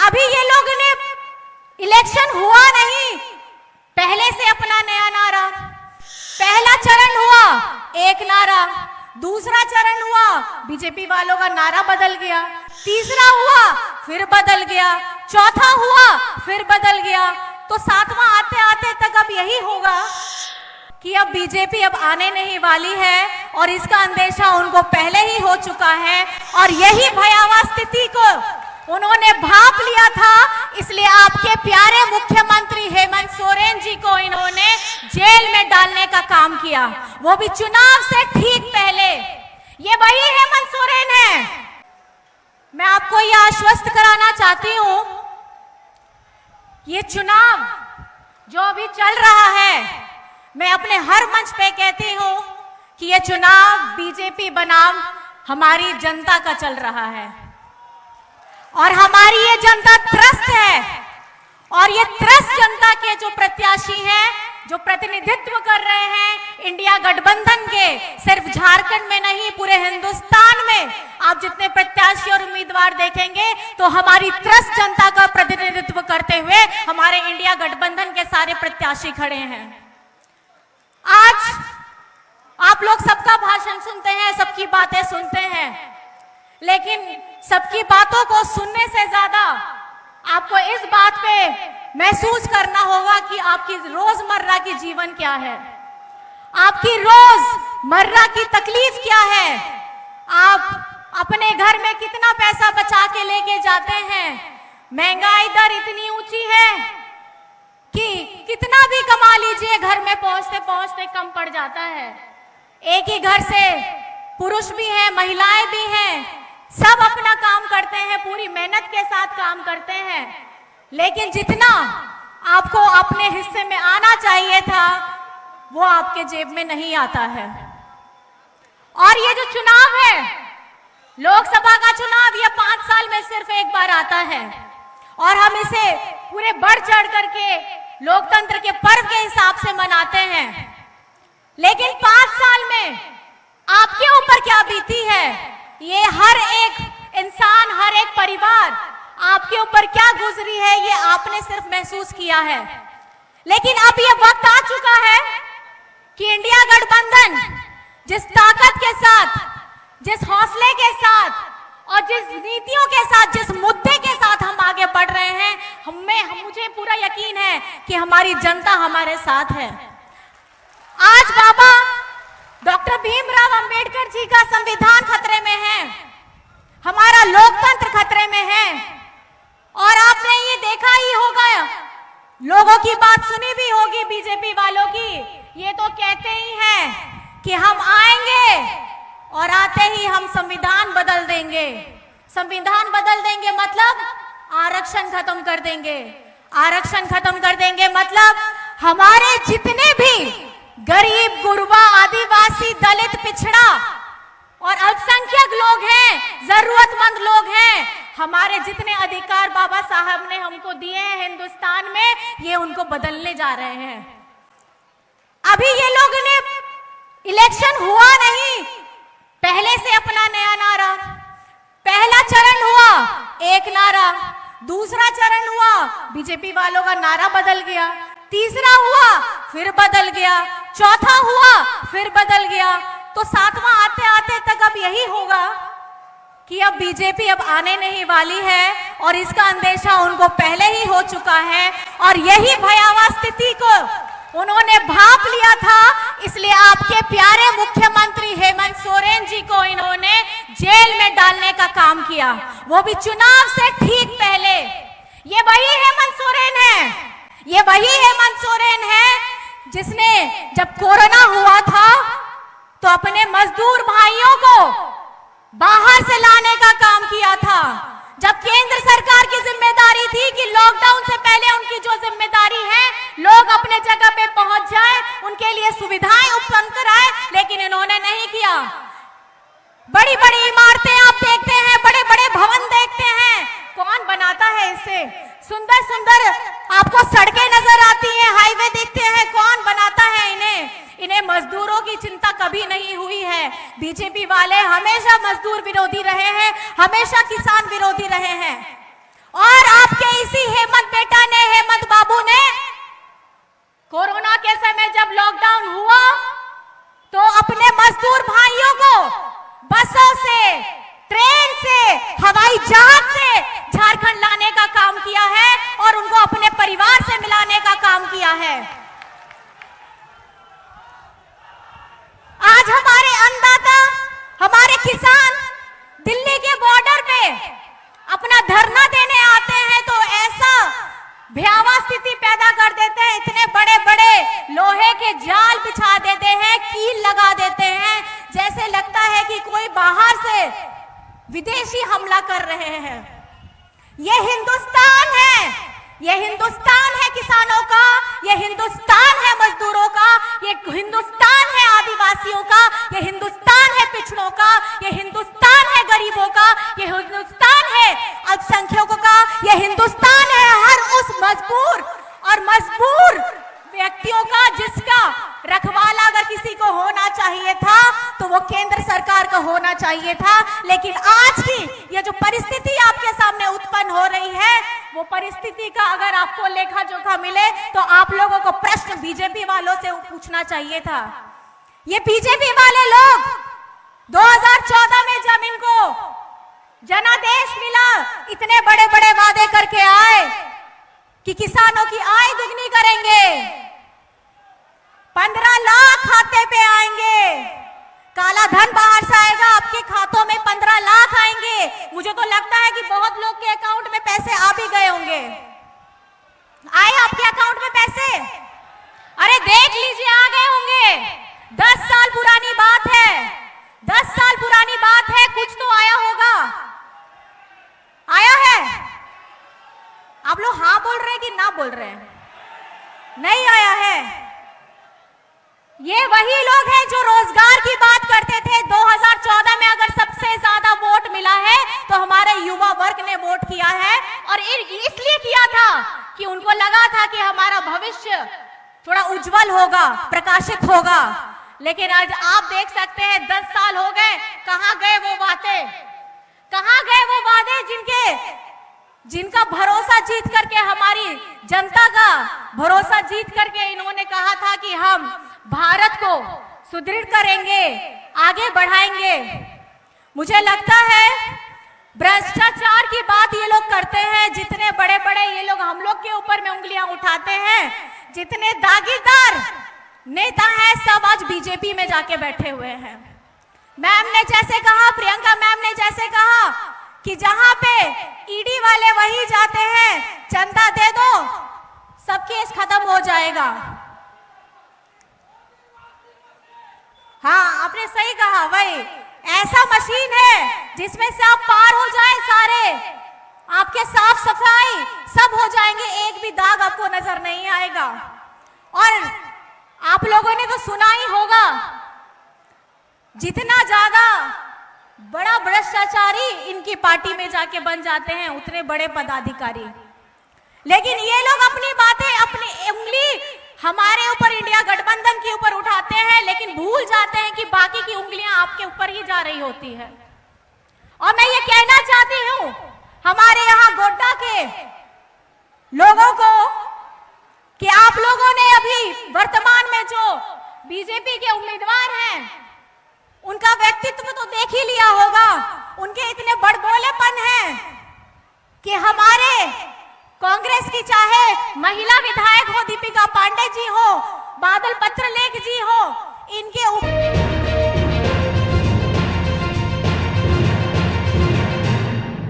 अभी ये लोग ने इलेक्शन हुआ नहीं, पहले से अपना नया नारा, पहला चरण हुआ एक नारा, दूसरा चरण हुआ बीजेपी वालों का नारा बदल गया, तीसरा हुआ फिर बदल गया, चौथा हुआ फिर बदल गया, तो सातवां आते आते तक अब यही होगा कि अब बीजेपी अब आने नहीं वाली है और इसका अंदेशा उनको पहले ही हो चुका है। और यही भयावह स्थिति को उन्होंने भांप लिया था, इसलिए आपके प्यारे मुख्यमंत्री हेमंत सोरेन जी को इन्होंने जेल में डालने का काम किया, वो भी चुनाव से ठीक पहले। ये वही हेमंत सोरेन है। मैं आपको यह आश्वस्त कराना चाहती हूं, ये चुनाव जो अभी चल रहा है, मैं अपने हर मंच पे कहती हूं कि ये चुनाव बीजेपी बनाम हमारी जनता का चल रहा है और हमारी ये जनता त्रस्त है। और ये त्रस्त जनता के जो प्रत्याशी हैं, जो प्रतिनिधित्व कर रहे हैं इंडिया गठबंधन के, सिर्फ झारखंड में नहीं पूरे हिंदुस्तान में आप जितने प्रत्याशी और उम्मीदवार देखेंगे तो हमारी त्रस्त जनता का प्रतिनिधित्व करते हुए हमारे इंडिया गठबंधन के सारे प्रत्याशी खड़े हैं। आज आप लोग सबका भाषण सुनते हैं, सबकी बातें सुनते हैं, लेकिन सबकी बातों को सुनने से ज्यादा आपको इस बात पे महसूस करना होगा कि आपकी रोजमर्रा की जीवन क्या है, आपकी रोजमर्रा की तकलीफ क्या है, आप अपने घर में कितना पैसा बचा के लेके जाते हैं। महंगाई दर इतनी ऊंची है कि कितना भी कमा लीजिए घर में पहुंचते पहुंचते कम पड़ जाता है। एक ही घर से पुरुष भी हैं, महिलाएं भी हैं, सब अपना काम करते हैं, पूरी मेहनत के साथ काम करते हैं, लेकिन जितना आपको अपने हिस्से में आना चाहिए था वो आपके जेब में नहीं आता है। और ये जो चुनाव है, लोकसभा का चुनाव, ये 5 साल में सिर्फ एक बार आता है और हम इसे पूरे बढ़ चढ़ करके लोकतंत्र के पर्व के हिसाब से मनाते हैं। लेकिन 5 साल में आपके ऊपर क्या बीती है, ये हर एक इंसान, हर एक परिवार आपके ऊपर क्या गुजरी है, ये आपने सिर्फ महसूस किया है। लेकिन अब ये वक्त आ चुका है कि इंडिया गठबंधन जिस ताकत के साथ, जिस हौसले के साथ और जिस नीतियों के साथ, जिस मुद्दे के साथ हम आगे बढ़ रहे हैं, मुझे पूरा यकीन है कि हमारी जनता हमारे साथ है। आज बाबा डॉक्टर भीमराव अंबेडकर जी का संविधान खतरे में है, हमारा लोकतंत्र खतरे में है। और आपने ये देखा ही होगा, लोगों की बात सुनी भी होगी बीजेपी वालों की, ये तो कहते ही हैं कि हम आएंगे और आते ही हम संविधान बदल देंगे। संविधान बदल देंगे मतलब आरक्षण खत्म कर देंगे, आरक्षण खत्म कर देंगे मतलब हमारे जितने भी गरीब, गुरबा, आदिवासी, दलित, पिछड़ा और अल्पसंख्यक लोग हैं, जरूरतमंद लोग हैं, हमारे जितने अधिकार बाबा साहब ने हमको दिए हैं हिंदुस्तान में, ये उनको बदलने जा रहे हैं। अभी ये लोग ने इलेक्शन हुआ नहीं, पहले से अपना नया नारा, पहला चरण हुआ एक नारा, दूसरा चरण हुआ बीजेपी वालों का नारा बदल गया, तीसरा हुआ फिर बदल गया, चौथा हुआ फिर बदल गया, तो सातवां आते आते तक अब यही होगा कि अब बीजेपी अब आने नहीं वाली है और इसका अंदेशा उनको पहले ही हो चुका है। और यही भयावह स्थिति को उन्होंने भांप लिया था, इसलिए आपके प्यारे मुख्यमंत्री हेमंत सोरेन जी को इन्होंने जेल में डालने का काम किया, वो भी चुनाव से ठीक पहले। ये वही हेमंत सोरेन है, ये वही हेमंत सोरेन है जिसने जब कोरोना हुआ था तो अपने मजदूर भाइयों को बाहर से लाने का काम किया था। जब केंद्र सरकार की जिम्मेदारी थी कि लॉकडाउन से पहले उनकी जो जिम्मेदारी है, लोग अपने जगह पे पहुंच जाए, उनके लिए सुविधाएं उपलब्ध कराए, लेकिन इन्होंने नहीं किया। बड़ी बड़ी इमारतें आप देखते हैं, बड़े बड़े भवन देखते हैं, कौन बनाता है इसे? सुंदर सुंदर आपको सड़कें नजर आती हैं, हाईवे देखते हैं, कौन बनाता है इन्हें? इन्हें मजदूरों की चिंता कभी नहीं हुई है। बीजेपी वाले हमेशा मजदूर विरोधी रहे हैं, हमेशा किसान विरोधी रहे हैं। और आपके किया है। आज हमारे अन्नदाता, हमारे किसान दिल्ली के बॉर्डर पे अपना धरना देने आते हैं तो ऐसा भयावह स्थिति पैदा कर देते हैं, इतने बड़े बड़े लोहे के जाल बिछा देते हैं, कील लगा देते हैं, जैसे लगता है कि कोई बाहर से विदेशी हमला कर रहे हैं। ये हिंदुस्तान है, ये हिंदुस्तान है किसानों का, ये हिंदुस्तान है मजदूरों का, ये हिंदुस्तान है आदिवासियों का, ये हिंदुस्तान है पिछड़ों का, ये हिंदुस्तान है गरीबों का, ये हिंदुस्तान है अल्पसंख्यकों का, ये हिंदुस्तान है हर उस मजबूर व्यक्तियों का जिसका रखवाला अगर किसी को होना चाहिए था तो वो केंद्र सरकार का होना चाहिए था। लेकिन आज की ये जो परिस्थिति आपके सामने उत्पन्न हो रही है, वो परिस्थिति का अगर आपको लेखा जोखा मिले तो आप लोगों को प्रश्न बीजेपी वालों से पूछना चाहिए था। ये बीजेपी वाले लोग 2014 में जब इनको जनादेश मिला, इतने बड़े बड़े वादे करके आए कि किसानों की आय दुगनी करेंगे, 15 लाख खाते पे आएंगे, काला धन बाहर से आएगा, आपके खातों में 15 लाख आएंगे। मुझे तो लगता है कि बहुत लोग के अकाउंट में पैसे आ भी गए होंगे। आए आपके अकाउंट में पैसे? अरे देख लीजिए, आ गए होंगे। 10 साल पुरानी बात है, 10 साल पुरानी बात है, कुछ तो आया होगा। आया है? आप लोग हाँ बोल रहे हैं कि ना बोल रहे हैं? नहीं आया है। ये वही लोग हैं जो रोजगार की बात करते थे। 2014 में अगर सबसे ज्यादा वोट मिला है तो हमारे युवा वर्ग ने वोट किया है, और इसलिए किया था कि उनको लगा था कि हमारा भविष्य थोड़ा उज्जवल होगा, प्रकाशित होगा। लेकिन आज आप देख सकते हैं 10 साल हो गए, कहां गए वो बातें, कहां गए वो वादे जिनका भरोसा जीत करके, हमारी जनता का भरोसा जीत करके इन्होंने कहा था कि हम भारत को सुदृढ़ करेंगे, आगे बढ़ाएंगे। मुझे लगता है भ्रष्टाचार की बात ये लोग करते हैं, जितने बड़े बड़े ये लोग हम लोग के ऊपर में उंगलियां उठाते हैं, जितने दागीदार नेता हैं सब आज बीजेपी में जाके बैठे हुए हैं। मैम ने जैसे कहा, प्रियंका मैम ने जैसे कहा कि जहां पे ईडी वाले वही जाते हैं, चंदा दे दो सब केस खत्म हो जाएगा। हाँ, आपने सही कहा, वही ऐसा मशीन है जिसमें से आप पार हो जाए, सारे आपके साफ सफाई सब हो जाएंगे, एक भी दाग आपको नजर नहीं आएगा। और आप लोगों ने तो सुना ही होगा, जितना ज्यादा बड़ा भ्रष्टाचारी इनकी पार्टी में जाके बन जाते हैं उतने बड़े पदाधिकारी। लेकिन ये लोग अपनी बातें, अपनी उंगली हमारे ऊपर, इंडिया गठबंधन के ऊपर उठाते हैं, लेकिन भूल जाते हैं कि बाकी की उंगलियां आपके ऊपर ही जा रही होती है। और मैं ये कहना चाहती हूं हमारे यहां गोड्डा के लोगों को कि आप लोगों ने अभी वर्तमान में जो बीजेपी के उम्मीदवार हैं उनका व्यक्तित्व तो देख ही लिया होगा। उनके इतने बड़बोलेपन हैं कि हमारे कांग्रेस की चाहे महिला विधायक हो, दीपिका पांडे जी हो, बादल पत्रलेख जी हो, इनके